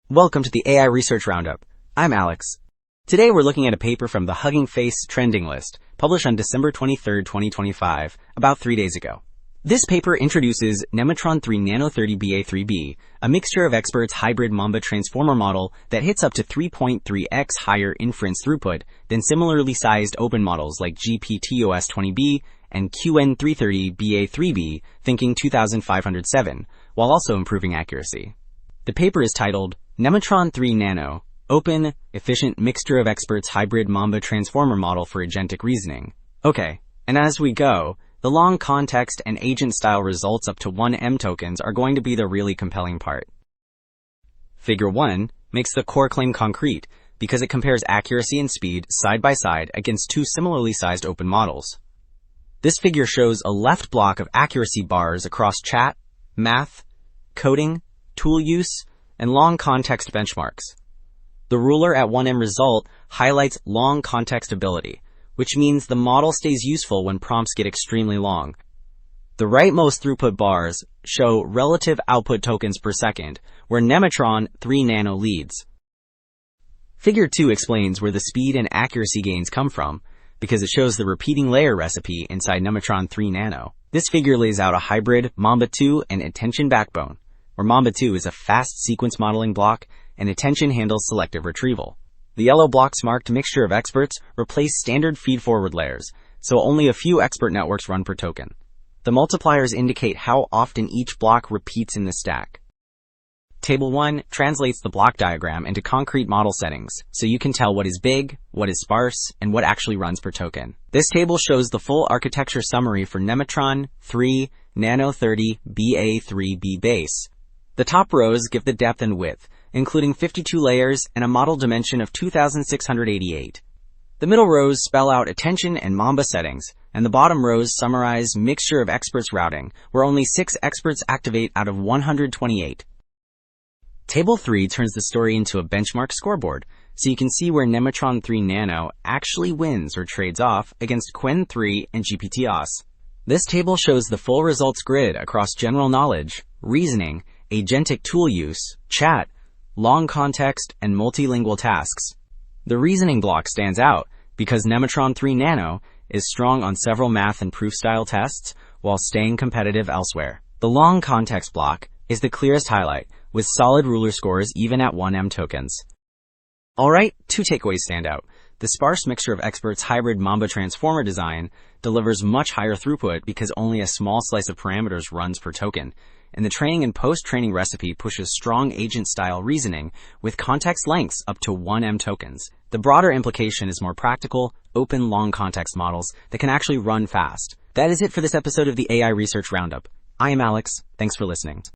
Welcome to the AI Research Roundup. I'm Alex. Today we're looking at a paper from the Hugging Face Trending List, published on December 23, 2025, about 3 days ago. This paper introduces Nemotron 3 Nano 30BA3B, a mixture of experts hybrid Mamba transformer model that hits up to 3.3x higher inference throughput than similarly sized open models like GPTOS20B and QN330BA3B, thinking 2507, while also improving accuracy. The paper is titled Nemotron 3 Nano, Open, Efficient Mixture of Experts Hybrid Mamba Transformer Model for Agentic Reasoning. Okay, and as we go, the long context and agent-style results up to 1M tokens are going to be the really compelling part. Figure 1 makes the core claim concrete because it compares accuracy and speed side by side against two similarly sized open models. This figure shows a left block of accuracy bars across chat, math, coding, tool use, and long context benchmarks. The ruler at 1M result highlights long context ability, which means the model stays useful when prompts get extremely long. The rightmost throughput bars show relative output tokens per second, where Nemotron 3 Nano leads. Figure 2 explains where the speed and accuracy gains come from, because it shows the repeating layer recipe inside Nemotron 3 Nano. This figure lays out a hybrid Mamba 2 and attention backbone, where Mamba 2 is a fast sequence modeling block and attention handles selective retrieval. The yellow blocks marked mixture of experts replace standard feed-forward layers, so only a few expert networks run per token. The multipliers indicate how often each block repeats in the stack. Table 1 translates the block diagram into concrete model settings, so you can tell what is big, what is sparse, and what actually runs per token. This table shows the full architecture summary for Nemotron 3 Nano 30 BA3B base. The top rows give the depth and width, including 52 layers and a model dimension of 2688. The middle rows spell out attention and Mamba settings, and the bottom rows summarize mixture of experts routing, where only 6 experts activate out of 128. Table 3 turns the story into a benchmark scoreboard, so you can see where Nemotron 3 Nano actually wins or trades off against Qwen 3 and GPTOS. This table shows the full results grid across general knowledge, reasoning, agentic tool use, chat, long context, and multilingual tasks. The reasoning block stands out because Nemotron 3 Nano is strong on several math and proof-style tests while staying competitive elsewhere. The long context block is the clearest highlight, with solid ruler scores even at 1M tokens. Alright, 2 takeaways stand out. The sparse mixture of experts hybrid Mamba transformer design delivers much higher throughput because only a small slice of parameters runs per token, and the training and post-training recipe pushes strong agent-style reasoning with context lengths up to 1M tokens. The broader implication is more practical, open long context models that can actually run fast. That is it for this episode of the AI Research Roundup. I am Alex. Thanks for listening.